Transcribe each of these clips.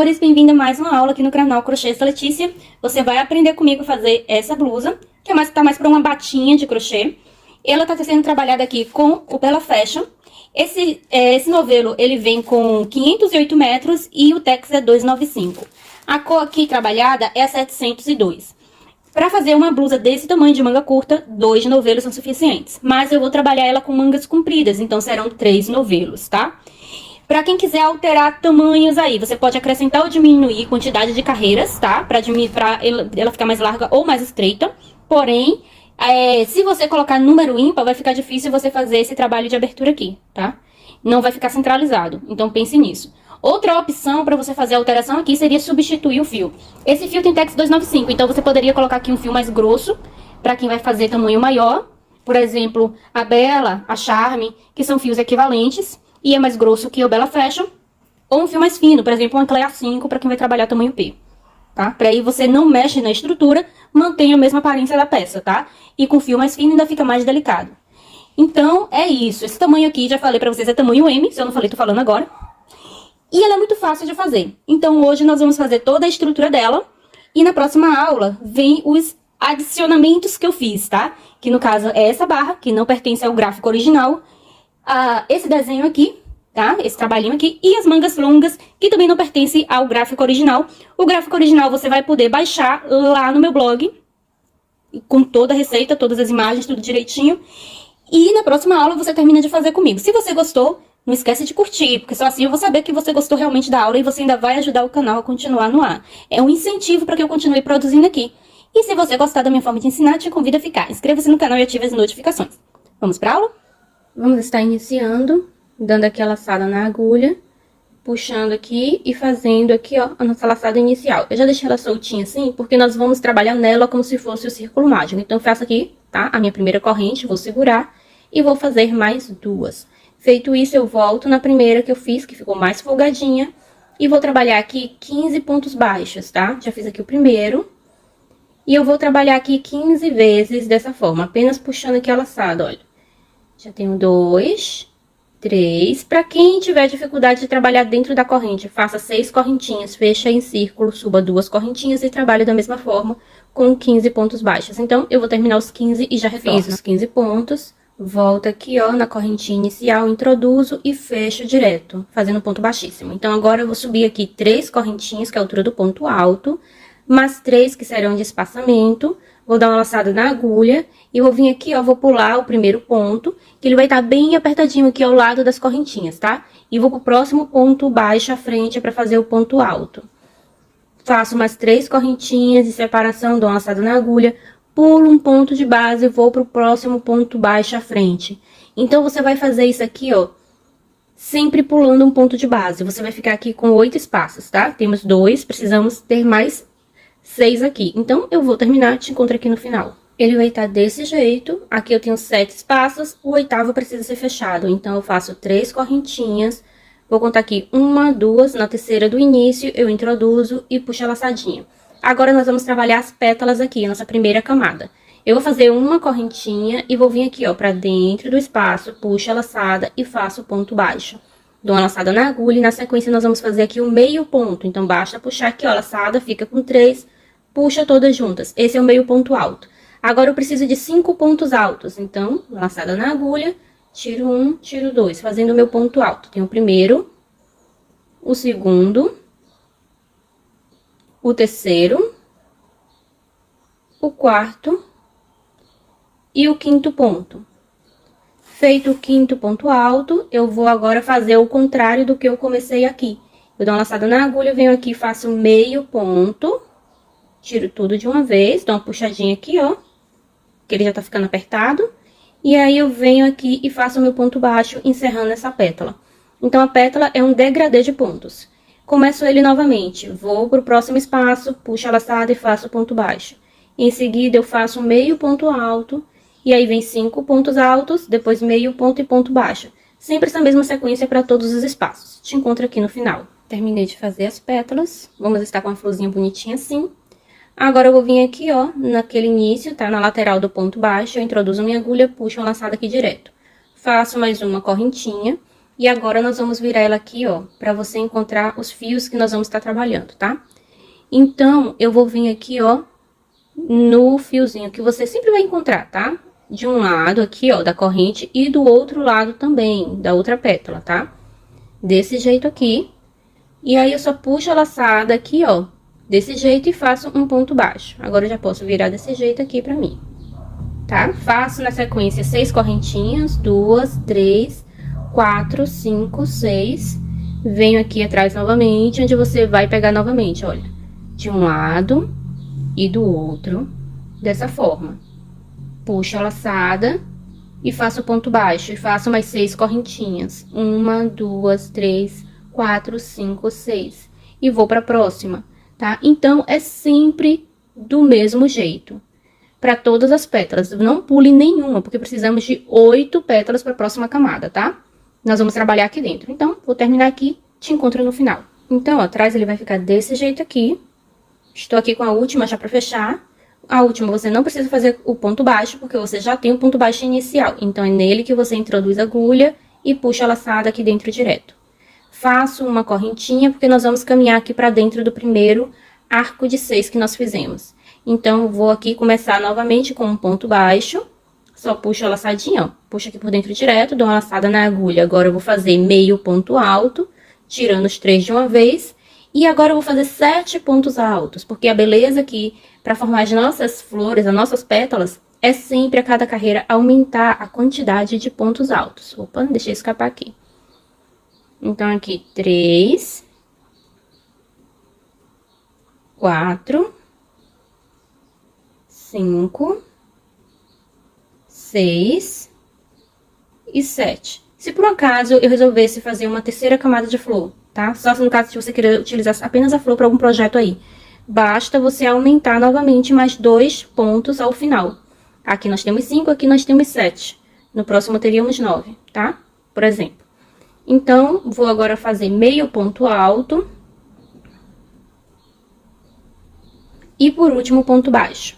amores, bem-vindo a mais uma aula aqui no canal Crochês da Letícia. Você vai aprender comigo a fazer essa blusa, que tá mais para uma batinha de crochê. Ela tá sendo trabalhada aqui com o Bella Fashion. Esse novelo, ele vem com 508 metros e o tex é 295. A cor aqui trabalhada é a 702. Para fazer uma blusa desse tamanho de manga curta, 2 novelos são suficientes. Mas eu vou trabalhar ela com mangas compridas, então serão 3 novelos, tá? Para quem quiser alterar tamanhos aí, você pode acrescentar ou diminuir a quantidade de carreiras, tá? Para ela ficar mais larga ou mais estreita. Porém, se você colocar número ímpar, vai ficar difícil você fazer esse trabalho de abertura aqui, tá? Não vai ficar centralizado, então pense nisso. Outra opção para você fazer a alteração aqui seria substituir o fio. Esse fio tem tex 295, então você poderia colocar aqui um fio mais grosso, para quem vai fazer tamanho maior. Por exemplo, a Bella, a Charme, que são fios equivalentes. E é mais grosso que o Bella Fashion. Ou um fio mais fino, por exemplo, um Clea 5 para quem vai trabalhar tamanho P. Tá? Para aí você não mexe na estrutura, mantém a mesma aparência da peça, tá? E com fio mais fino ainda fica mais delicado. Então, é isso. Esse tamanho aqui, já falei para vocês, é tamanho M. Se eu não falei, tô falando agora. E ela é muito fácil de fazer. Então, hoje nós vamos fazer toda a estrutura dela. E na próxima aula, vem os adicionamentos que eu fiz, tá? Que no caso é essa barra, que não pertence ao gráfico original. Esse desenho aqui, tá? Esse trabalhinho aqui. E as mangas longas, que também não pertencem ao gráfico original. O gráfico original você vai poder baixar lá no meu blog. Com toda a receita, todas as imagens, tudo direitinho. E na próxima aula você termina de fazer comigo. Se você gostou, não esquece de curtir, porque só assim eu vou saber que você gostou realmente da aula e você ainda vai ajudar o canal a continuar no ar. É um incentivo para que eu continue produzindo aqui. E se você gostar da minha forma de ensinar, te convido a ficar. Inscreva-se no canal e ative as notificações. Vamos para a aula? Vamos estar iniciando, dando aqui a laçada na agulha, puxando aqui e fazendo aqui, ó, a nossa laçada inicial. Eu já deixei ela soltinha assim, porque nós vamos trabalhar nela como se fosse o círculo mágico. Então, eu faço aqui, tá? A minha primeira corrente, vou segurar e vou fazer mais 2. Feito isso, eu volto na primeira que eu fiz, que ficou mais folgadinha, e vou trabalhar aqui 15 pontos baixos, tá? Já fiz aqui o primeiro. E eu vou trabalhar aqui 15 vezes dessa forma, apenas puxando aqui a laçada, olha. Já tenho 2, 3. Para quem tiver dificuldade de trabalhar dentro da corrente, faça 6 correntinhas, fecha em círculo, suba 2 correntinhas e trabalhe da mesma forma com 15 pontos baixos. Então, eu vou terminar os 15 e já retorno. Fiz os 15 pontos, volto aqui, ó, na correntinha inicial, introduzo e fecho direto, fazendo ponto baixíssimo. Então, agora eu vou subir aqui 3 correntinhas, que é a altura do ponto alto, mais 3 que serão de espaçamento. Vou dar uma laçada na agulha e vou vir aqui, ó, vou pular o primeiro ponto, que ele vai estar bem apertadinho aqui ao lado das correntinhas, tá? E vou pro próximo ponto baixo à frente para fazer o ponto alto. Faço mais 3 correntinhas de separação, dou uma laçada na agulha, pulo um ponto de base e vou pro próximo ponto baixo à frente. Então, você vai fazer isso aqui, ó, sempre pulando um ponto de base. Você vai ficar aqui com 8 espaços, tá? Temos 2, precisamos ter mais 6 aqui. Então, eu vou terminar, te encontro aqui no final. Ele vai estar desse jeito. Aqui eu tenho 7 espaços, o 8º precisa ser fechado. Então, eu faço 3 correntinhas. Vou contar aqui 1, 2, na terceira do início, eu introduzo e puxo a laçadinha. Agora, nós vamos trabalhar as pétalas aqui, a nossa primeira camada. Eu vou fazer uma correntinha e vou vir aqui, ó, pra dentro do espaço, puxo a laçada e faço o ponto baixo. Dou uma laçada na agulha e na sequência nós vamos fazer aqui o meio ponto. Então, basta puxar aqui, ó, a laçada, fica com 3, puxa todas juntas. Esse é o meio ponto alto. Agora, eu preciso de 5 pontos altos. Então, laçada na agulha, tiro 1, tiro 2, fazendo o meu ponto alto. Tem o primeiro, o segundo, o terceiro, o quarto e o quinto ponto. Feito o quinto ponto alto, eu vou agora fazer o contrário do que eu comecei aqui. Eu dou uma laçada na agulha, venho aqui, faço meio ponto, tiro tudo de uma vez, dou uma puxadinha aqui, ó, que ele já tá ficando apertado. E aí, eu venho aqui e faço o meu ponto baixo, encerrando essa pétala. Então, a pétala é um degradê de pontos. Começo ele novamente, vou pro próximo espaço, puxo a laçada e faço o ponto baixo. Em seguida, eu faço meio ponto alto. E aí, vem 5 pontos altos, depois meio ponto e ponto baixo. Sempre essa mesma sequência para todos os espaços. Te encontro aqui no final. Terminei de fazer as pétalas. Vamos estar com uma florzinha bonitinha assim. Agora, eu vou vir aqui, ó, naquele início, tá? Na lateral do ponto baixo, eu introduzo minha agulha, puxo a laçada aqui direto. Faço mais uma correntinha. E agora nós vamos virar ela aqui, ó, pra você encontrar os fios que nós vamos estar trabalhando, tá? Então, eu vou vir aqui, ó, no fiozinho que você sempre vai encontrar, tá? De um lado aqui, ó, da corrente e do outro lado também, da outra pétala, tá? Desse jeito aqui. E aí, eu só puxo a laçada aqui, ó, desse jeito e faço um ponto baixo. Agora, eu já posso virar desse jeito aqui pra mim, tá? Faço na sequência 6 correntinhas, 2, 3, 4, 5, 6. Venho aqui atrás novamente, onde você vai pegar novamente, olha, de um lado e do outro, dessa forma. Puxo a laçada e faço ponto baixo, e faço mais 6 correntinhas. 1, 2, 3, 4, 5, 6. E vou pra próxima, tá? Então, é sempre do mesmo jeito, para todas as pétalas. Não pule nenhuma, porque precisamos de 8 pétalas para a próxima camada, tá? Nós vamos trabalhar aqui dentro. Então, vou terminar aqui, te encontro no final. Então, ó, atrás ele vai ficar desse jeito aqui. Estou aqui com a última já para fechar. A última você não precisa fazer o ponto baixo, porque você já tem o ponto baixo inicial. Então, é nele que você introduz a agulha e puxa a laçada aqui dentro direto. Faço uma correntinha, porque nós vamos caminhar aqui para dentro do primeiro arco de 6 que nós fizemos. Então, vou aqui começar novamente com um ponto baixo. Só puxo a laçadinha, ó. Puxo aqui por dentro direto, dou uma laçada na agulha. Agora, eu vou fazer meio ponto alto, tirando os 3 de uma vez. E agora, eu vou fazer 7 pontos altos, porque a beleza aqui, para formar as nossas flores, as nossas pétalas, é sempre a cada carreira aumentar a quantidade de pontos altos. Opa, deixei escapar aqui. Então, aqui, 3, 4, 5, 6 e 7. Se por um acaso eu resolvesse fazer uma terceira camada de flor, tá? Só no caso de você querer utilizar apenas a flor para algum projeto aí. Basta você aumentar novamente mais 2 pontos ao final. Aqui nós temos 5, aqui nós temos 7. No próximo teríamos 9, tá? Por exemplo. Então, vou agora fazer meio ponto alto. E por último, ponto baixo.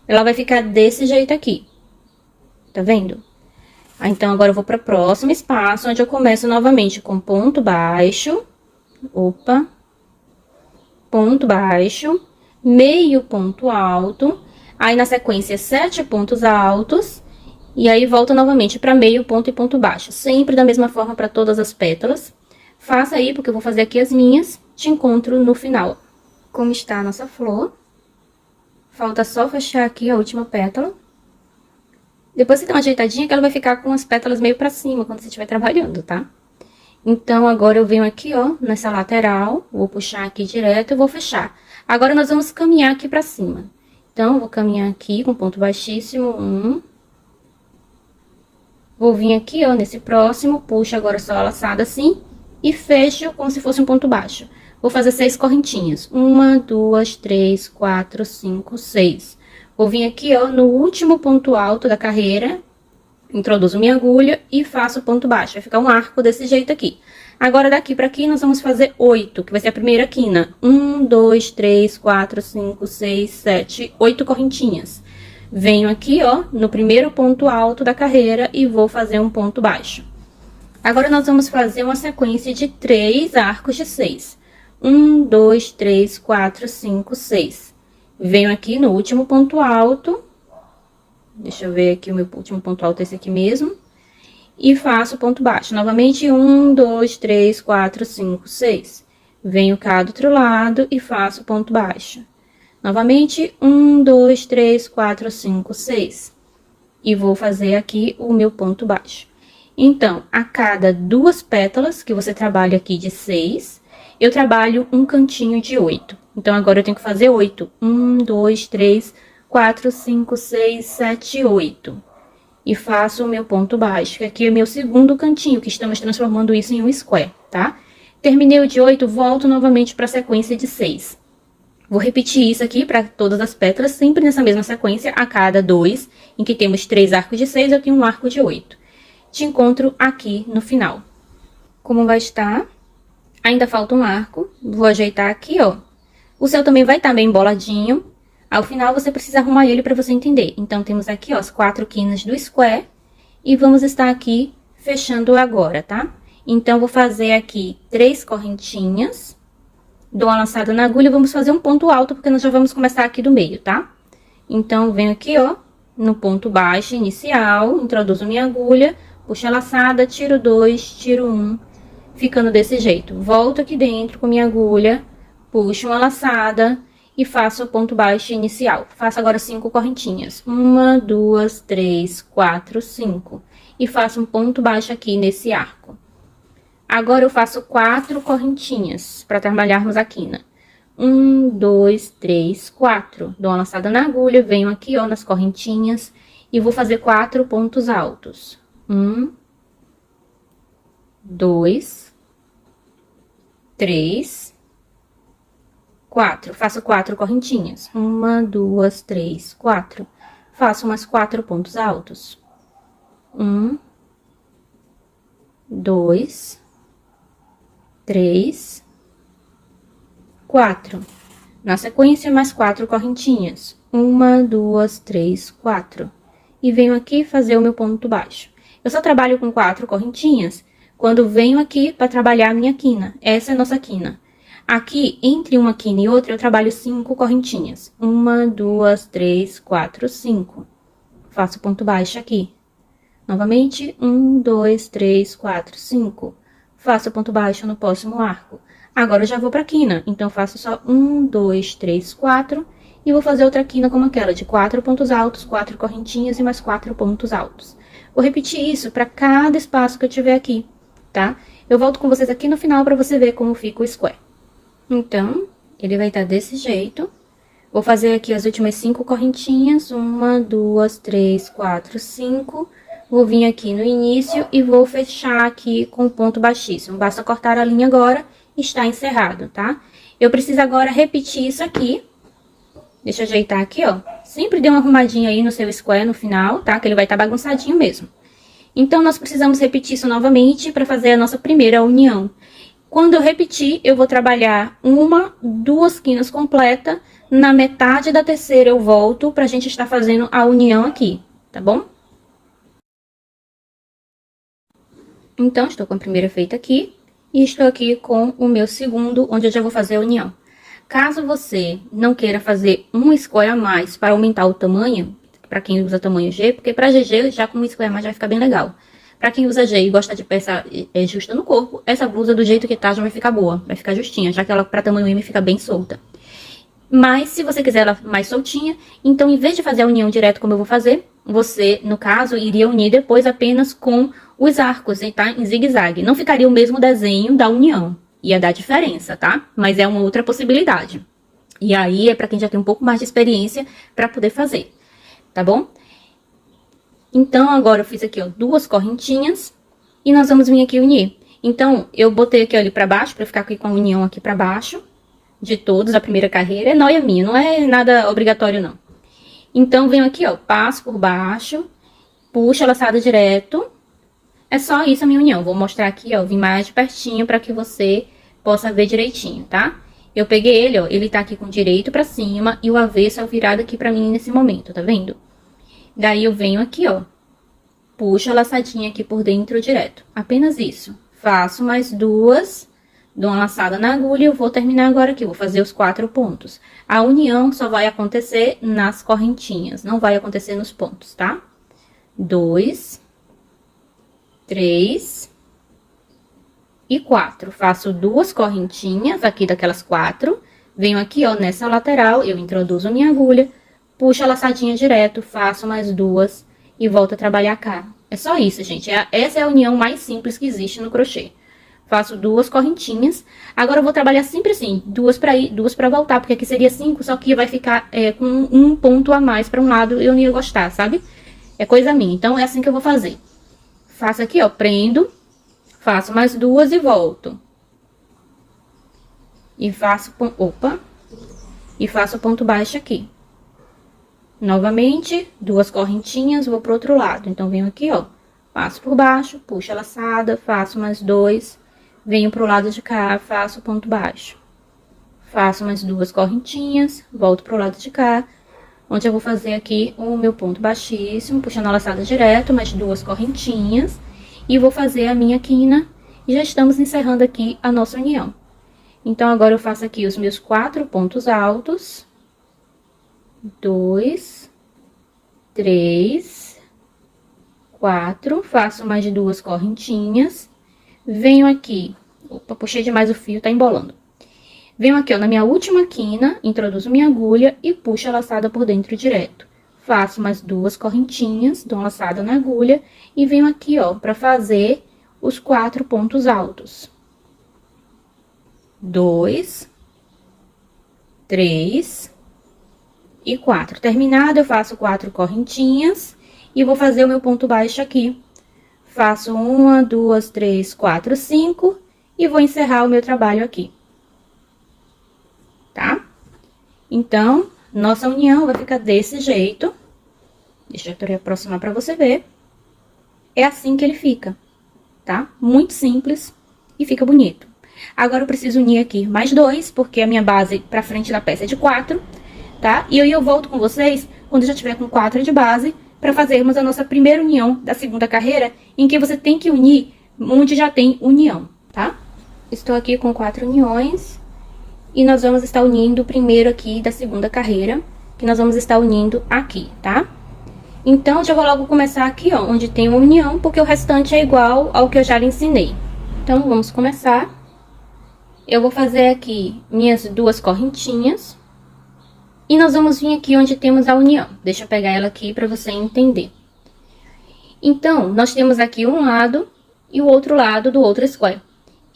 Ela vai ficar desse jeito aqui. Tá vendo? Então, agora eu vou para o próximo espaço, onde eu começo novamente com ponto baixo. Opa. Ponto baixo. Meio ponto alto. Aí, na sequência, 7 pontos altos. E aí, volta novamente para meio ponto e ponto baixo. Sempre da mesma forma para todas as pétalas. Faça aí, porque eu vou fazer aqui as minhas. Te encontro no final. Como está a nossa flor. Falta só fechar aqui a última pétala. Depois você dá uma ajeitadinha que ela vai ficar com as pétalas meio pra cima quando você estiver trabalhando, tá? Então, agora eu venho aqui, ó, nessa lateral, vou puxar aqui direto e vou fechar. Agora, nós vamos caminhar aqui pra cima. Então, eu vou caminhar aqui com ponto baixíssimo, 1. Vou vir aqui, ó, nesse próximo, puxo agora só a laçada assim e fecho como se fosse um ponto baixo. Vou fazer 6 correntinhas. 1, 2, 3, 4, 5, 6. Vou vir aqui, ó, no último ponto alto da carreira, introduzo minha agulha e faço ponto baixo. Vai ficar um arco desse jeito aqui. Agora, daqui pra aqui, nós vamos fazer 8, que vai ser a primeira quina. 1, 2, 3, 4, 5, 6, 7, 8 correntinhas. Venho aqui, ó, no primeiro ponto alto da carreira e vou fazer um ponto baixo. Agora, nós vamos fazer uma sequência de 3 arcos de 6. 1, 2, 3, 4, 5, 6. Venho aqui no último ponto alto. Deixa eu ver aqui o meu último ponto alto, esse aqui mesmo. E faço ponto baixo. Novamente, 1, 2, 3, 4, 5, 6. Venho cá do outro lado e faço ponto baixo. Novamente, 1, 2, 3, 4, 5, 6. E vou fazer aqui o meu ponto baixo. Então, a cada 2 pétalas que você trabalha aqui de 6, eu trabalho um cantinho de 8. Então, agora eu tenho que fazer 8. 1, 2, 3, 4, 5, 6, 7, 8. E faço o meu ponto baixo, que aqui é meu segundo cantinho, que estamos transformando isso em um square, tá? Terminei o de 8, volto novamente para a sequência de 6. Vou repetir isso aqui para todas as pétalas, sempre nessa mesma sequência, a cada 2, em que temos 3 arcos de 6, eu tenho um arco de 8. Te encontro aqui no final. Como vai estar? Ainda falta um arco, vou ajeitar aqui, ó. O seu também vai estar bem emboladinho. Ao final, você precisa arrumar ele para você entender. Então, temos aqui, ó, as 4 quinas do square. E vamos estar aqui fechando agora, tá? Então, vou fazer aqui 3 correntinhas, dou uma laçada na agulha e vamos fazer um ponto alto, porque nós já vamos começar aqui do meio, tá? Então, venho aqui, ó, no ponto baixo inicial, introduzo minha agulha, puxo a laçada, tiro 2, tiro 1, ficando desse jeito. Volto aqui dentro com minha agulha, puxo uma laçada e faço o ponto baixo inicial. Faço agora 5 correntinhas. 1, 2, 3, 4, 5. E faço um ponto baixo aqui nesse arco. Agora, eu faço 4 correntinhas para trabalharmos a quina. 1, 2, 3, 4. Dou uma laçada na agulha, venho aqui, ó, nas correntinhas e vou fazer 4 pontos altos. 1, 2, 3, 4. Faço 4 correntinhas. 1, 2, 3, 4. Faço umas 4 pontos altos. 1, 2, 3, 4. Na sequência, mais 4 correntinhas. 1, 2, 3, 4. E venho aqui fazer o meu ponto baixo. Eu só trabalho com 4 correntinhas quando venho aqui para trabalhar a minha quina. Essa é a nossa quina. Aqui, entre uma quina e outra, eu trabalho 5 correntinhas. 1, 2, 3, 4, 5. Faço ponto baixo aqui. Novamente, 1, 2, 3, 4, 5. Faço ponto baixo no próximo arco. Agora, eu já vou pra quina. Então, faço só 1, 2, 3, 4. E vou fazer outra quina como aquela, de 4 pontos altos, 4 correntinhas e mais 4 pontos altos. Vou repetir isso para cada espaço que eu tiver aqui, tá? Eu volto com vocês aqui no final para você ver como fica o square. Então, ele vai estar desse jeito. Vou fazer aqui as últimas 5 correntinhas. 1, 2, 3, 4, 5. Vou vir aqui no início e vou fechar aqui com ponto baixíssimo. Basta cortar a linha agora e está encerrado, tá? Eu preciso agora repetir isso aqui. Deixa eu ajeitar aqui, ó. Sempre dê uma arrumadinha aí no seu square no final, tá? Que ele vai estar bagunçadinho mesmo. Então, nós precisamos repetir isso novamente para fazer a nossa primeira união. Quando eu repetir, eu vou trabalhar 1, 2 quinas completas. Na metade da terceira, eu volto pra gente estar fazendo a união aqui, tá bom? Então, estou com a primeira feita aqui. E estou aqui com o meu segundo, onde eu já vou fazer a união. Caso você não queira fazer um square a mais para aumentar o tamanho, para quem usa tamanho G, porque para GG, já com um square a mais vai ficar bem legal. Para quem usa G e gosta de peça justa no corpo, essa blusa do jeito que tá já vai ficar boa, vai ficar justinha, já que ela para tamanho M fica bem solta. Mas se você quiser ela mais soltinha, então em vez de fazer a união direto como eu vou fazer, você, no caso, iria unir depois apenas com os arcos, tá? Em zigue-zague. Não ficaria o mesmo desenho da união. Ia dar diferença, tá? Mas é uma outra possibilidade. E aí é para quem já tem um pouco mais de experiência para poder fazer, tá bom? Então, agora eu fiz aqui, ó, 2 correntinhas e nós vamos vir aqui unir. Então, eu botei aqui, ó, ali pra baixo, pra ficar aqui com a união aqui pra baixo de todos, a primeira carreira. É nóia minha, não é nada obrigatório, não. Então, venho aqui, ó, passo por baixo, puxo a laçada direto. É só isso a minha união. Vou mostrar aqui, ó, vim mais de pertinho pra que você possa ver direitinho, tá? Eu peguei ele, ó, ele tá aqui com o direito pra cima e o avesso é o virado aqui pra mim nesse momento, tá vendo? Daí, eu venho aqui, ó, puxo a laçadinha aqui por dentro direto. Apenas isso. Faço mais 2, dou uma laçada na agulha e eu vou terminar agora aqui. Vou fazer os 4 pontos. A união só vai acontecer nas correntinhas, não vai acontecer nos pontos, tá? 2, 3 e 4. Faço 2 correntinhas aqui daquelas 4. Venho aqui, ó, nessa lateral, eu introduzo minha agulha, puxo a laçadinha direto, faço mais 2 e volto a trabalhar cá. É só isso, gente. Essa é a união mais simples que existe no crochê. Faço 2 correntinhas. Agora, eu vou trabalhar sempre assim, 2 pra ir, 2 pra voltar, porque aqui seria 5, só que vai ficar com um ponto a mais pra um lado, eu não ia gostar, sabe? É coisa minha. Então, é assim que eu vou fazer. Faço aqui, ó, prendo, faço mais 2 e volto. E faço, e faço ponto baixo aqui. Novamente, 2 correntinhas, vou pro outro lado. Então, venho aqui, ó, passo por baixo, puxo a laçada, faço mais 2, venho pro lado de cá, faço ponto baixo. Faço mais 2 correntinhas, volto pro lado de cá, onde eu vou fazer aqui o meu ponto baixíssimo, puxando a laçada direto, mais 2 correntinhas. e vou fazer a minha quina. E já estamos encerrando aqui a nossa união. Então, agora eu faço aqui os meus 4 pontos altos. 2, 3, 4. Faço mais 2 correntinhas. Venho aqui. Opa, puxei demais o fio, tá embolando. Venho aqui, ó, na minha última quina, introduzo minha agulha e puxo a laçada por dentro direto. Faço mais 2 correntinhas, dou uma laçada na agulha e venho aqui, ó, pra fazer os 4 pontos altos. 2, 3 e 4. Terminado, eu faço 4 correntinhas e vou fazer o meu ponto baixo aqui. Faço 1, 2, 3, 4, 5 e vou encerrar o meu trabalho aqui. Tá? Então, nossa união vai ficar desse jeito. Deixa eu aproximar pra você ver. É assim que ele fica, tá? Muito simples e fica bonito. Agora, eu preciso unir aqui mais 2, porque a minha base pra frente da peça é de 4, tá? E aí eu volto com vocês quando já tiver com 4 de base, pra fazermos a nossa primeira união da segunda carreira, em que você tem que unir onde já tem união, tá? Estou aqui com 4 uniões. E nós vamos estar unindo o primeiro aqui da segunda carreira, que nós vamos estar unindo aqui, tá? Então, já vou logo começar aqui, ó, onde tem uma união, porque o restante é igual ao que eu já lhe ensinei. Então, vamos começar. Eu vou fazer aqui minhas 2 correntinhas. E nós vamos vir aqui onde temos a união. Deixa eu pegar ela aqui para você entender. Então, nós temos aqui um lado e o outro lado do outro square.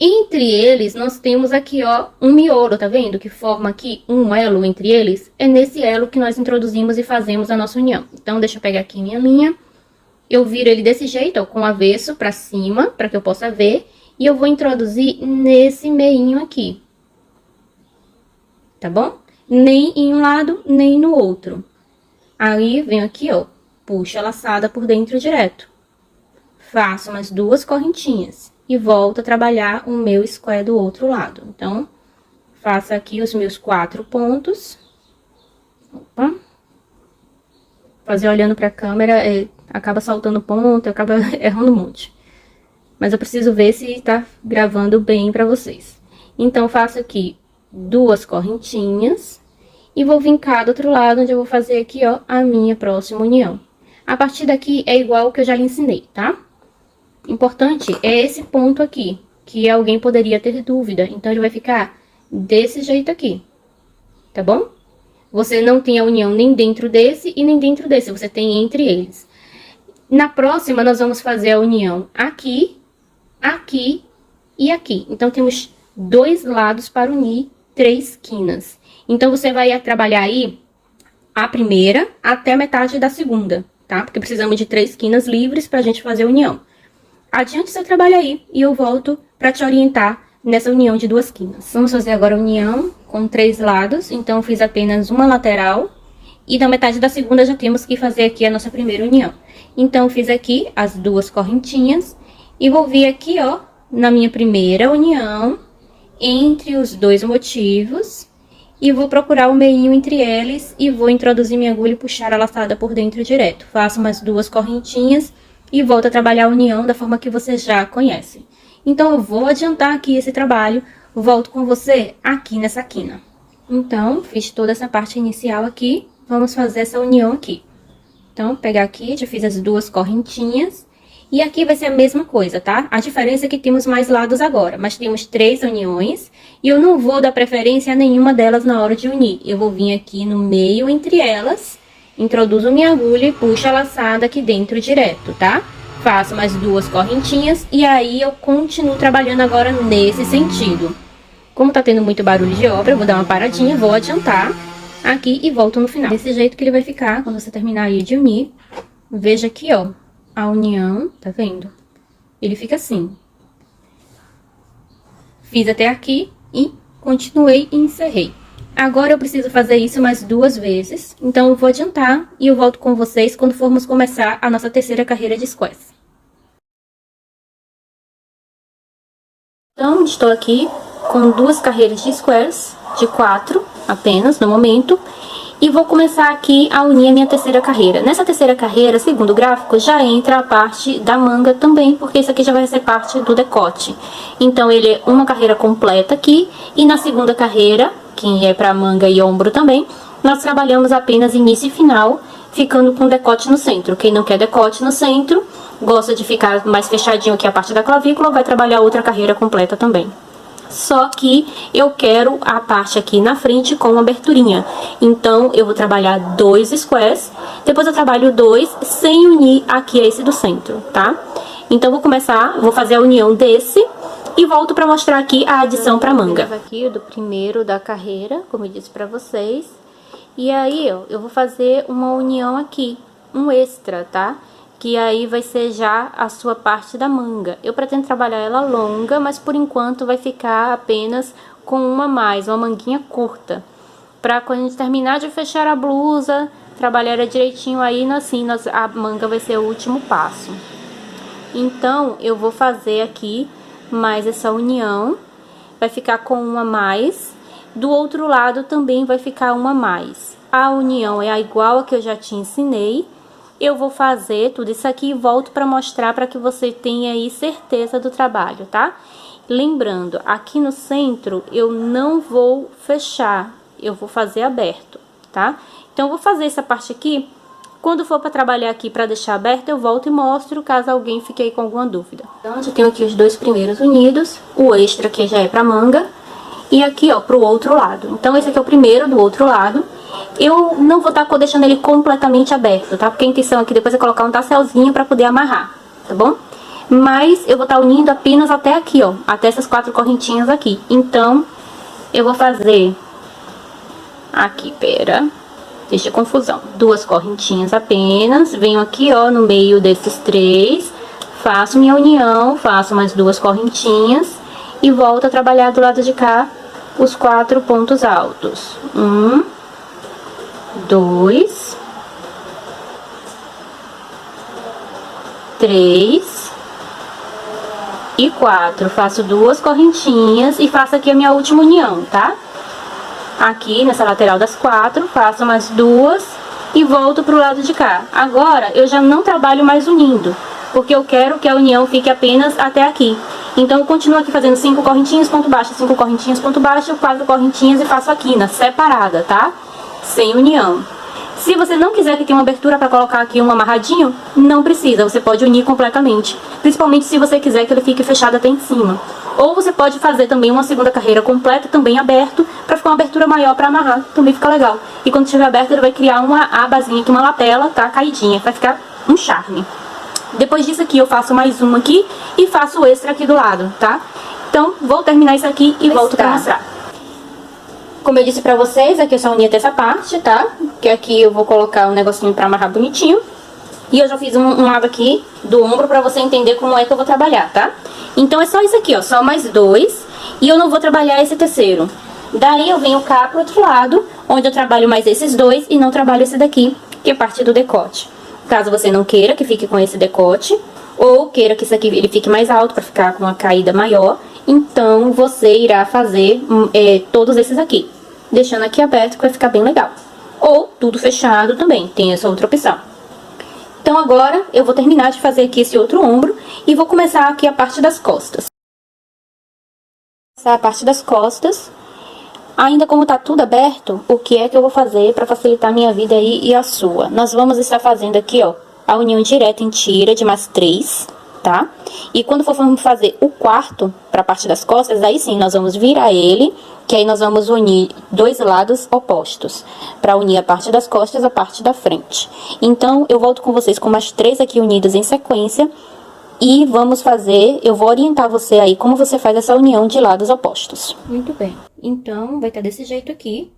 Entre eles, nós temos aqui, ó, um miolo, tá vendo? Que forma aqui um elo entre eles. É nesse elo que nós introduzimos e fazemos a nossa união. Então, deixa eu pegar aqui minha linha. Eu viro ele desse jeito, ó, com o avesso pra cima, pra que eu possa ver. E eu vou introduzir nesse meinho aqui. Tá bom? Nem em um lado, nem no outro. Aí, venho aqui, ó, puxo a laçada por dentro direto. Faço umas 2 correntinhas. E volto a trabalhar o meu square do outro lado. Então, faço aqui os meus 4 pontos. Opa. Fazer olhando pra câmera, acaba saltando ponto, acaba errando um monte. Mas eu preciso ver se tá gravando bem pra vocês. Então, faço aqui 2 correntinhas. E vou vincar do outro lado, onde eu vou fazer aqui, ó, a minha próxima união. A partir daqui é igual ao que eu já lhe ensinei, tá? Importante é esse ponto aqui, que alguém poderia ter dúvida. Então, ele vai ficar desse jeito aqui, tá bom? Você não tem a união nem dentro desse e nem dentro desse, você tem entre eles. Na próxima, nós vamos fazer a união aqui, aqui e aqui. Então, temos 2 lados para unir 3 quinas. Então, você vai trabalhar aí a primeira até a metade da segunda, tá? Porque precisamos de 3 quinas livres pra gente fazer a união. Adiante seu trabalho aí e eu volto para te orientar nessa união de 2 quinas. Vamos fazer agora a união com 3 lados, então eu fiz apenas uma lateral e na metade da segunda já temos que fazer aqui a nossa primeira união. Então eu fiz aqui as 2 correntinhas e vou vir aqui, ó, na minha primeira união, entre os 2 motivos e vou procurar o meinho entre eles e vou introduzir minha agulha e puxar a laçada por dentro direto. Faço umas 2 correntinhas e volto a trabalhar a união da forma que você já conhece. Então, eu vou adiantar aqui esse trabalho, volto com você aqui nessa quina. Então, fiz toda essa parte inicial aqui, vamos fazer essa união aqui. Então, pegar aqui, já fiz as 2 correntinhas, e aqui vai ser a mesma coisa, tá? A diferença é que temos mais lados agora, mas temos 3 uniões, e eu não vou dar preferência a nenhuma delas na hora de unir. Eu vou vir aqui no meio entre elas, introduzo minha agulha e puxo a laçada aqui dentro direto, tá? Faço mais 2 correntinhas e aí eu continuo trabalhando agora nesse sentido. Como tá tendo muito barulho de obra, eu vou dar uma paradinha, vou adiantar aqui e volto no final. Desse jeito que ele vai ficar quando você terminar aí de unir. Veja aqui, ó, a união, tá vendo? Ele fica assim. Fiz até aqui e continuei e encerrei. Agora eu preciso fazer isso mais 2 vezes, então eu vou adiantar e eu volto com vocês quando formos começar a nossa terceira carreira de squares. Então, estou aqui com 2 carreiras de squares, de 4 apenas no momento, E vou começar aqui a unir a minha terceira carreira. Nessa terceira carreira, segundo o gráfico, já entra a parte da manga também, porque isso aqui já vai ser parte do decote. Então, ele é uma carreira completa aqui, e na segunda carreira, que é para manga e ombro também, nós trabalhamos apenas início e final, ficando com decote no centro. Quem não quer decote no centro, gosta de ficar mais fechadinho aqui a parte da clavícula, vai trabalhar outra carreira completa também. Só que eu quero a parte aqui na frente com uma aberturinha. Então, eu vou trabalhar 2 squares. Depois eu trabalho 2 sem unir aqui esse do centro, tá? Então, vou fazer a união desse e volto pra mostrar aqui a adição pra manga. Aqui do primeiro da carreira, como eu disse pra vocês. E aí, ó, eu vou fazer uma união aqui, um extra, tá? Que aí vai ser já a sua parte da manga. Eu pretendo trabalhar ela longa, mas por enquanto vai ficar apenas com uma manguinha curta. Pra quando a gente terminar de fechar a blusa, trabalhar ela direitinho aí, assim, a manga vai ser o último passo. Então, eu vou fazer aqui mais essa união, vai ficar com uma mais. Do outro lado também vai ficar uma mais. A união é igual a que eu já te ensinei. Eu vou fazer tudo isso aqui e volto para mostrar para que você tenha aí certeza do trabalho, tá? Lembrando, aqui no centro eu não vou fechar, eu vou fazer aberto, tá? Então, eu vou fazer essa parte aqui. Quando for para trabalhar aqui para deixar aberto, eu volto e mostro, caso alguém fique aí com alguma dúvida. Então, eu tenho aqui os 2 primeiros unidos, o extra que já é para manga, e aqui, ó, pro outro lado. Então, esse aqui é o primeiro do outro lado. Eu não vou estar deixando ele completamente aberto, tá? Porque a intenção aqui depois é colocar um tasselzinho pra poder amarrar, tá bom? Mas eu vou estar unindo apenas até aqui, ó, até essas 4 correntinhas aqui. Então, eu vou fazer aqui, deixa confusão. 2 correntinhas apenas, venho aqui, ó, no meio desses 3, faço minha união, faço mais 2 correntinhas e volto a trabalhar do lado de cá os 4 pontos altos. 1, 2, 3 e 4. Faço 2 correntinhas e faço aqui a minha última união, tá? Aqui nessa lateral das 4, faço mais 2 e volto pro lado de cá. Agora eu já não trabalho mais unindo, porque eu quero que a união fique apenas até aqui. Então, eu continuo aqui fazendo 5 correntinhas, ponto baixo, 5 correntinhas, ponto baixo, 4 correntinhas e faço a quina separada, tá? Sem união. Se você não quiser que tenha uma abertura para colocar aqui um amarradinho, não precisa, você pode unir completamente. Principalmente se você quiser que ele fique fechado até em cima. Ou você pode fazer também uma segunda carreira completa, também aberto, para ficar uma abertura maior para amarrar, também fica legal. E quando estiver aberto, ele vai criar uma abazinha aqui, uma lapela, tá? Caidinha, vai ficar um charme. Depois disso aqui, eu faço mais uma aqui e faço o extra aqui do lado, tá? Então, vou terminar isso aqui e volto pra mostrar. Como eu disse pra vocês, aqui eu só uni até essa parte, tá? Que aqui eu vou colocar um negocinho pra amarrar bonitinho. E eu já fiz um lado aqui do ombro pra você entender como é que eu vou trabalhar, tá? Então, é só isso aqui, ó, só mais 2. E eu não vou trabalhar esse terceiro. Daí, eu venho cá pro outro lado, onde eu trabalho mais esses 2 e não trabalho esse daqui, que é parte do decote. Caso você não queira que fique com esse decote, ou queira que isso aqui ele fique mais alto para ficar com uma caída maior, então você irá fazer todos esses aqui, deixando aqui aberto que vai ficar bem legal. Ou tudo fechado também, tem essa outra opção. Então agora eu vou terminar de fazer aqui esse outro ombro e vou começar aqui a parte das costas. Essa é a parte das costas. Ainda como tá tudo aberto, o que é que eu vou fazer para facilitar a minha vida aí e a sua? Nós vamos estar fazendo aqui, ó, a união direta em tira de mais 3, tá? E quando for fazer o quarto para a parte das costas, aí sim, nós vamos virar ele, que aí nós vamos unir 2 lados opostos, para unir a parte das costas e a parte da frente. Então, eu volto com vocês com mais 3 aqui unidos em sequência, e vamos fazer, eu vou orientar você aí como você faz essa união de lados opostos. Muito bem. Então, vai estar desse jeito aqui.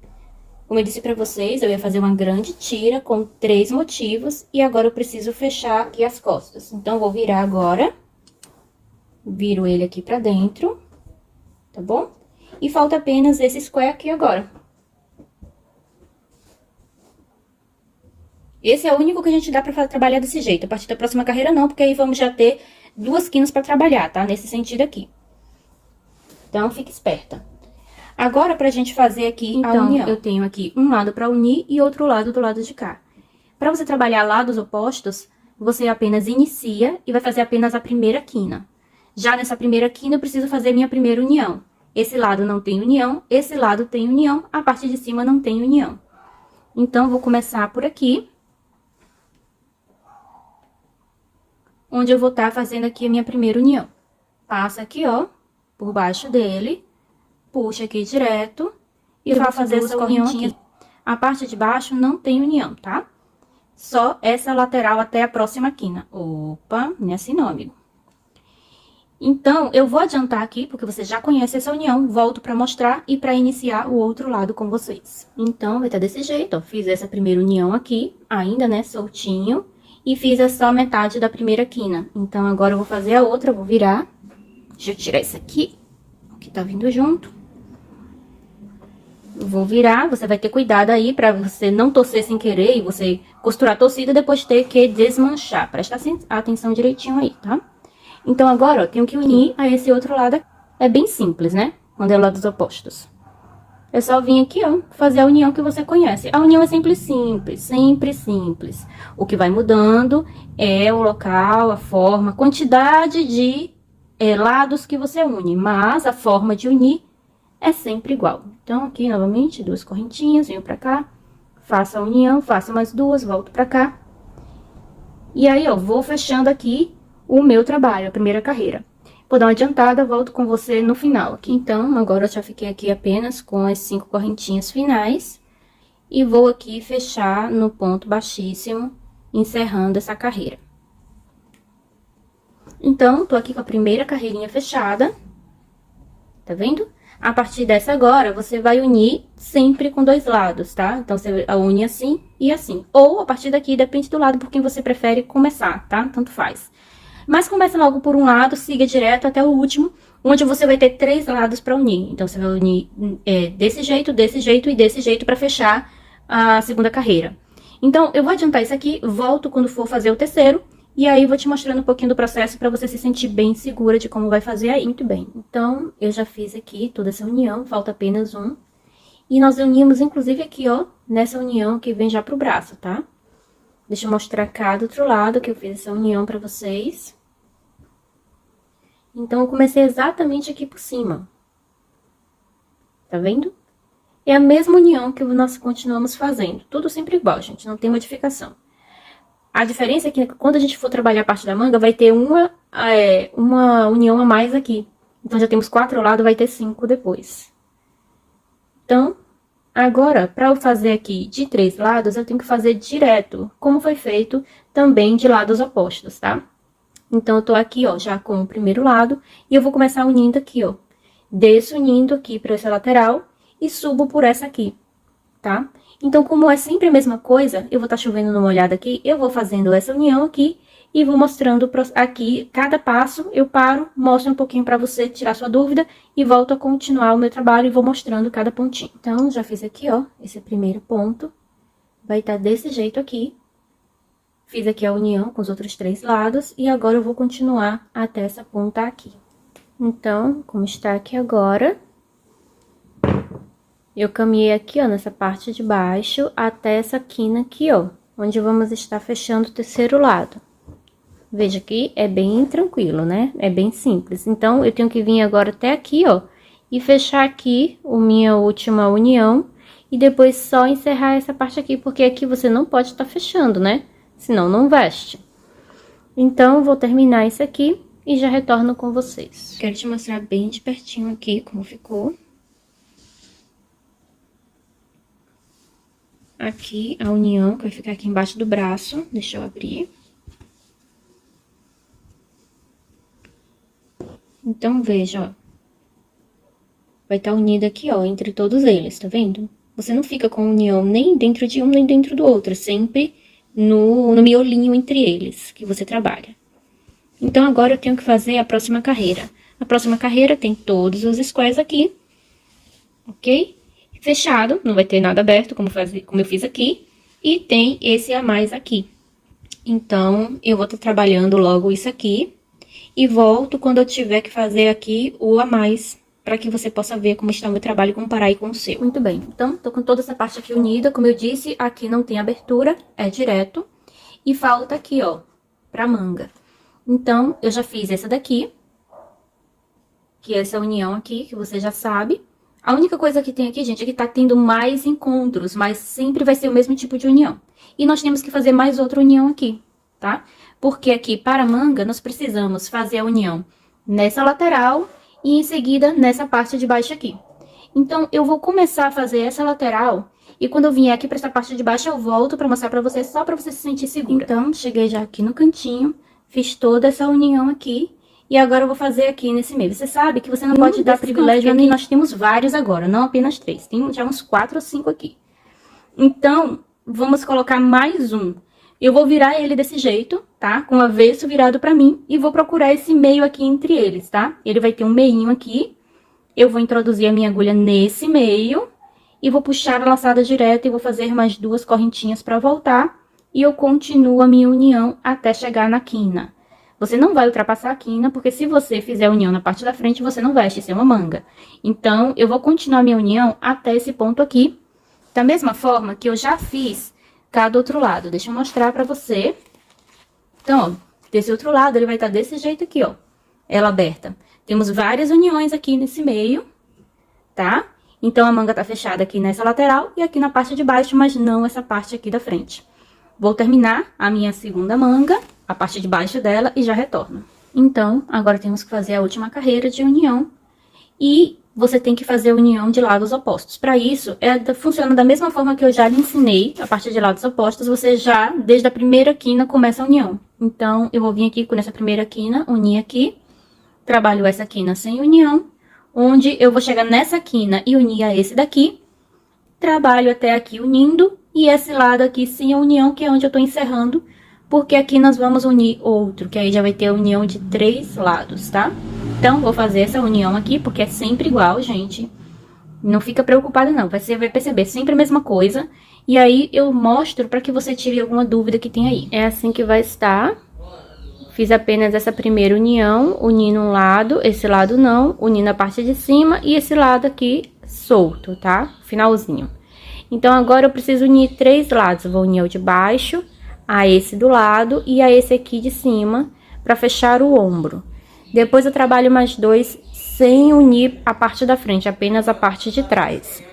Como eu disse pra vocês, eu ia fazer uma grande tira com 3 motivos. E agora eu preciso fechar aqui as costas. Então, vou virar agora. Viro ele aqui pra dentro. Tá bom? E falta apenas esse square aqui agora. Esse é o único que a gente dá pra trabalhar desse jeito. A partir da próxima carreira não, porque aí vamos já ter 2 quinas pra trabalhar, tá? Nesse sentido aqui. Então, fique esperta. Agora, pra gente fazer aqui a união. Eu tenho aqui um lado pra unir e outro lado do lado de cá. Pra você trabalhar lados opostos, você apenas inicia e vai fazer apenas a primeira quina. Já nessa primeira quina, eu preciso fazer minha primeira união. Esse lado não tem união, esse lado tem união, a parte de cima não tem união. Então, vou começar por aqui. Onde eu vou estar fazendo aqui a minha primeira união. Passa aqui, ó, por baixo dele. Puxa aqui direto e vai fazer essa união aqui. A parte de baixo não tem união, tá? Só essa lateral até a próxima quina. Opa, não é assim não, amigo. Então, eu vou adiantar aqui, porque você já conhece essa união. Volto pra mostrar e pra iniciar o outro lado com vocês. Então, vai estar desse jeito, ó. Fiz essa primeira união aqui, ainda, né, soltinho. E fiz só metade da primeira quina. Então, agora eu vou fazer a outra, vou virar. Deixa eu tirar isso aqui, que tá vindo junto. Vou virar, você vai ter cuidado aí pra você não torcer sem querer e você costurar torcida e depois ter que desmanchar. Presta atenção direitinho aí, tá? Então, agora, ó, tenho que unir a esse outro lado. É bem simples, né? Quando é lados opostos. É só vir aqui, ó, fazer a união que você conhece. A união é sempre simples, sempre simples. O que vai mudando é o local, a forma, a quantidade de lados que você une. Mas a forma de unir é sempre igual. Então, aqui, novamente, duas correntinhas, venho pra cá, faço a união, faço mais duas, volto pra cá. E aí, ó, vou fechando aqui o meu trabalho, a primeira carreira. Vou dar uma adiantada, volto com você no final aqui. Então, agora eu já fiquei aqui apenas com as 5 correntinhas finais. E vou aqui fechar no ponto baixíssimo, encerrando essa carreira. Então, tô aqui com a primeira carreirinha fechada. Tá vendo? A partir dessa agora, você vai unir sempre com 2 lados, tá? Então, você une assim e assim. Ou, a partir daqui, depende do lado por quem você prefere começar, tá? Tanto faz. Mas começa logo por um lado, siga direto até o último, onde você vai ter 3 lados pra unir. Então, você vai unir desse jeito e desse jeito pra fechar a segunda carreira. Então, eu vou adiantar isso aqui, volto quando for fazer o terceiro. E aí, vou te mostrando um pouquinho do processo pra você se sentir bem segura de como vai fazer aí. Muito bem. Então, eu já fiz aqui toda essa união, falta apenas um. E nós unimos, inclusive, aqui, ó, nessa união que vem já pro braço, tá? Deixa eu mostrar cá do outro lado que eu fiz essa união pra vocês. Então, eu comecei exatamente aqui por cima. Tá vendo? É a mesma união que nós continuamos fazendo. Tudo sempre igual, gente, não tem modificação. A diferença é que quando a gente for trabalhar a parte da manga, vai ter uma união a mais aqui. Então, já temos 4 lados, vai ter 5 depois. Então, agora, para eu fazer aqui de 3 lados, eu tenho que fazer direto, como foi feito também de lados opostos, tá? Então, eu tô aqui, ó, já com o primeiro lado, e eu vou começar unindo aqui, ó. Desço unindo aqui pra essa lateral e subo por essa aqui, tá? Então, como é sempre a mesma coisa, eu vou estar chovendo numa olhada aqui, eu vou fazendo essa união aqui e vou mostrando aqui, cada passo eu paro, mostro um pouquinho pra você tirar sua dúvida e volto a continuar o meu trabalho e vou mostrando cada pontinho. Então, já fiz aqui, ó, esse primeiro ponto, vai estar desse jeito aqui. Fiz aqui a união com os outros 3 lados e agora eu vou continuar até essa ponta aqui. Então, como está aqui agora, eu caminhei aqui, ó, nessa parte de baixo até essa quina aqui, ó, onde vamos estar fechando o terceiro lado. Veja que é bem tranquilo, né? É bem simples. Então, eu tenho que vir agora até aqui, ó, e fechar aqui a minha última união e depois só encerrar essa parte aqui, porque aqui você não pode estar fechando, né? Senão não veste. Então, eu vou terminar isso aqui e já retorno com vocês. Quero te mostrar bem de pertinho aqui como ficou. Aqui a união, que vai ficar aqui embaixo do braço. Deixa eu abrir. Então, veja, ó. Vai estar unido aqui, ó, entre todos eles, tá vendo? Você não fica com união nem dentro de um, nem dentro do outro. Sempre no miolinho entre eles, que você trabalha. Então, agora eu tenho que fazer a próxima carreira. A próxima carreira tem todos os squares aqui, ok? Fechado, não vai ter nada aberto, como eu fiz aqui. E tem esse a mais aqui. Então, eu vou estar trabalhando logo isso aqui. E volto quando eu tiver que fazer aqui o a mais, para que você possa ver como está o meu trabalho e comparar aí com o seu. Muito bem, então tô com toda essa parte aqui unida, como eu disse, aqui não tem abertura, é direto. E falta aqui, ó, pra manga. Então, eu já fiz essa daqui, que é essa união aqui, que você já sabe. A única coisa que tem aqui, gente, é que tá tendo mais encontros, mas sempre vai ser o mesmo tipo de união. E nós temos que fazer mais outra união aqui, tá? Porque aqui, para a manga, nós precisamos fazer a união nessa lateral e em seguida nessa parte de baixo aqui. Então, eu vou começar a fazer essa lateral e quando eu vier aqui para essa parte de baixo, eu volto para mostrar para você, só para você se sentir segura. Então, cheguei já aqui no cantinho, fiz toda essa união aqui. E agora eu vou fazer aqui nesse meio. Você sabe que você não pode dar privilégio a mim. Nós temos vários agora, não apenas 3. Tem já uns 4 ou 5 aqui. Então, vamos colocar mais um. Eu vou virar ele desse jeito, tá? Com o avesso virado pra mim. E vou procurar esse meio aqui entre eles, tá? Ele vai ter um meinho aqui. Eu vou introduzir a minha agulha nesse meio. E vou puxar a laçada direta e vou fazer mais 2 correntinhas pra voltar. E eu continuo a minha união até chegar na quina. Você não vai ultrapassar a quina, porque se você fizer a união na parte da frente, você não veste, isso é uma manga. Então, eu vou continuar a minha união até esse ponto aqui. Da mesma forma que eu já fiz cá do outro lado. Deixa eu mostrar pra você. Então, ó, desse outro lado, ele vai estar desse jeito aqui, ó. Ela aberta. Temos várias uniões aqui nesse meio, tá? Então, a manga tá fechada aqui nessa lateral e aqui na parte de baixo, mas não essa parte aqui da frente. Vou terminar a minha segunda manga, a parte de baixo dela, e já retorno. Então, agora temos que fazer a última carreira de união. E você tem que fazer a união de lados opostos. Para isso, funciona da mesma forma que eu já lhe ensinei, a parte de lados opostos, você já, desde a primeira quina, começa a união. Então, eu vou vir aqui com essa primeira quina, unir aqui, trabalho essa quina sem união, onde eu vou chegar nessa quina e unir a esse daqui, trabalho até aqui unindo, e esse lado aqui sem a união, que é onde eu tô encerrando, porque aqui nós vamos unir outro, que aí já vai ter a união de 3 lados, tá? Então, vou fazer essa união aqui, porque é sempre igual, gente. Não fica preocupada, não. Você vai perceber sempre a mesma coisa. E aí, eu mostro para que você tire alguma dúvida que tem aí. É assim que vai estar. Fiz apenas essa primeira união, unindo um lado, esse lado não, unindo a parte de cima e esse lado aqui solto, tá? Finalzinho. Então, agora eu preciso unir 3 lados. Eu vou unir o de baixo, a esse do lado e a esse aqui de cima, para fechar o ombro. Depois eu trabalho mais 2 sem unir a parte da frente, apenas a parte de trás.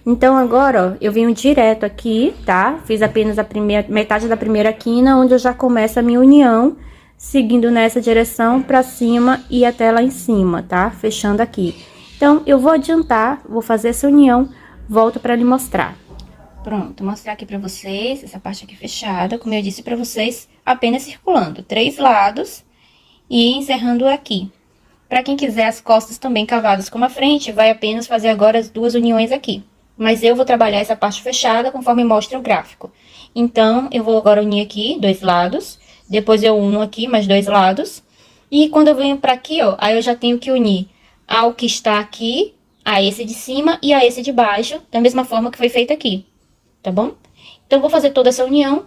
Então, agora, ó, eu venho direto aqui, tá? Fiz apenas a metade da primeira quina, onde eu já começo a minha união, seguindo nessa direção pra cima e até lá em cima, tá? Fechando aqui. Então, eu vou adiantar, vou fazer essa união, volto pra lhe mostrar. Pronto, vou mostrar aqui pra vocês, essa parte aqui fechada, como eu disse pra vocês, apenas circulando 3 lados e encerrando aqui. Pra quem quiser as costas também cavadas como a frente, vai apenas fazer agora as 2 uniões aqui. Mas eu vou trabalhar essa parte fechada conforme mostra o gráfico. Então, eu vou agora unir aqui 2 lados, depois eu uno aqui mais 2 lados. E quando eu venho pra aqui, ó, aí eu já tenho que unir ao que está aqui, a esse de cima e a esse de baixo, da mesma forma que foi feito aqui. Tá bom? Então, eu vou fazer toda essa união.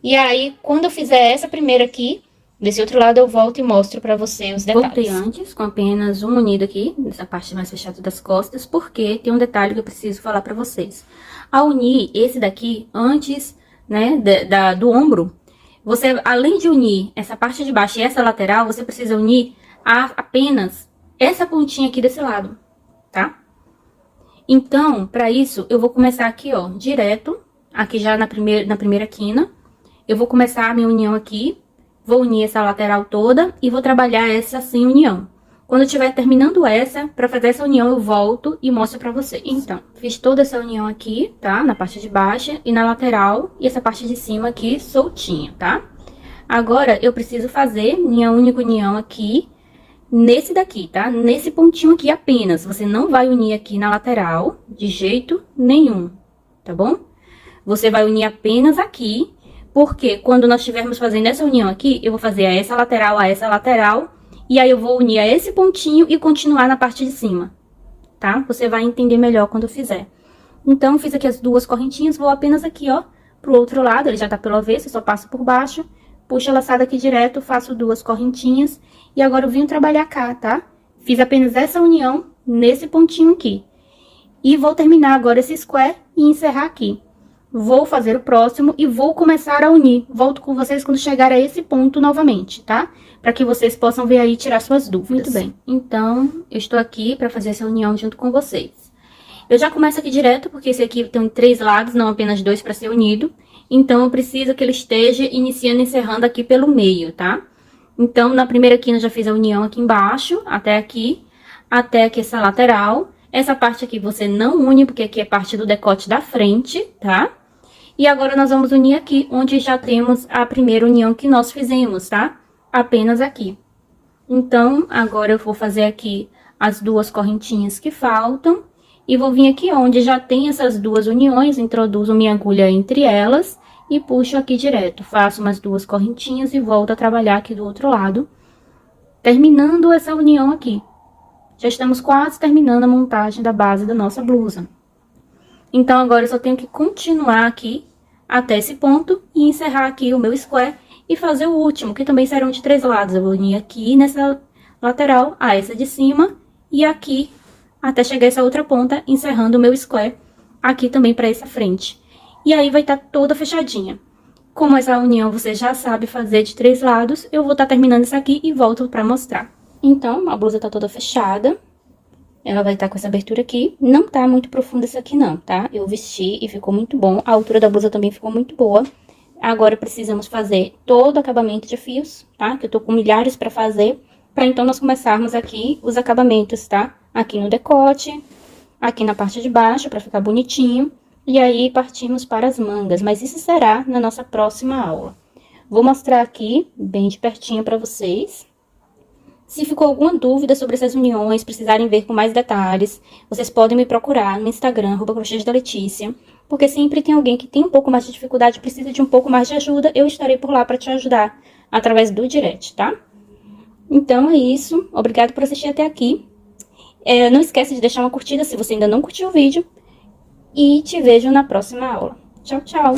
E aí, quando eu fizer essa primeira aqui, desse outro lado eu volto e mostro pra você os detalhes. Voltei antes com apenas um unido aqui, nessa parte mais fechada das costas, porque tem um detalhe que eu preciso falar pra vocês. Ao unir esse daqui, antes, né, do ombro, você, além de unir essa parte de baixo e essa lateral, você precisa unir apenas essa pontinha aqui desse lado, tá? Então, pra isso, eu vou começar aqui, ó, direto, aqui já na primeira quina. Eu vou começar a minha união aqui, vou unir essa lateral toda e vou trabalhar essa sem união. Quando eu estiver terminando essa, pra fazer essa união, eu volto e mostro pra vocês. Então, fiz toda essa união aqui, tá? Na parte de baixo e na lateral, e essa parte de cima aqui soltinha, tá? Agora, eu preciso fazer minha única união aqui, nesse daqui, tá? Nesse pontinho aqui apenas. Você não vai unir aqui na lateral, de jeito nenhum, tá bom? Você vai unir apenas aqui, porque quando nós estivermos fazendo essa união aqui, eu vou fazer a essa lateral, e aí eu vou unir a esse pontinho e continuar na parte de cima, tá? Você vai entender melhor quando eu fizer. Então, fiz aqui as 2 correntinhas, vou apenas aqui, ó, pro outro lado, ele já tá pelo avesso, eu só passo por baixo, puxo a laçada aqui direto, faço 2 correntinhas, e agora eu vim trabalhar cá, tá? Fiz apenas essa união nesse pontinho aqui. E vou terminar agora esse square e encerrar aqui. Vou fazer o próximo e vou começar a unir. Volto com vocês quando chegar a esse ponto novamente, tá? Para que vocês possam ver aí e tirar suas dúvidas. Muito bem. Então, eu estou aqui para fazer essa união junto com vocês. Eu já começo aqui direto, porque esse aqui tem 3 lados, não apenas 2 para ser unido. Então, eu preciso que ele esteja iniciando e encerrando aqui pelo meio, tá? Então, na primeira quina eu já fiz a união aqui embaixo, até aqui essa lateral. Essa parte aqui você não une, porque aqui é parte do decote da frente, tá? E agora nós vamos unir aqui, onde já temos a primeira união que nós fizemos, tá? Apenas aqui. Então, agora eu vou fazer aqui as 2 correntinhas que faltam. E vou vir aqui onde já tem essas 2 uniões, introduzo minha agulha entre elas e puxo aqui direto. Faço umas 2 correntinhas e volto a trabalhar aqui do outro lado, terminando essa união aqui. Já estamos quase terminando a montagem da base da nossa blusa. Então, agora eu só tenho que continuar aqui até esse ponto e encerrar aqui o meu square e fazer o último, que também serão de 3 lados. Eu vou unir aqui nessa lateral, a essa de cima, e aqui até chegar essa outra ponta, encerrando o meu square aqui também para essa frente. E aí vai estar toda fechadinha. Como essa união você já sabe fazer de 3 lados, eu vou estar terminando isso aqui e volto para mostrar. Então, a blusa tá toda fechada. Ela vai estar com essa abertura aqui. Não tá muito profunda essa aqui não, tá? Eu vesti e ficou muito bom. A altura da blusa também ficou muito boa. Agora, precisamos fazer todo o acabamento de fios, tá? Que eu tô com milhares para fazer. Para então nós começarmos aqui os acabamentos, tá? Aqui no decote, aqui na parte de baixo, para ficar bonitinho. E aí, partimos para as mangas, mas isso será na nossa próxima aula. Vou mostrar aqui, bem de pertinho para vocês. Se ficou alguma dúvida sobre essas uniões, precisarem ver com mais detalhes, vocês podem me procurar no Instagram, @crochêsdaletícia, porque sempre tem alguém que tem um pouco mais de dificuldade, precisa de um pouco mais de ajuda, eu estarei por lá para te ajudar através do direct, tá? Então, é isso. Obrigada por assistir até aqui. Não esquece de deixar uma curtida se você ainda não curtiu o vídeo. E te vejo na próxima aula. Tchau, tchau!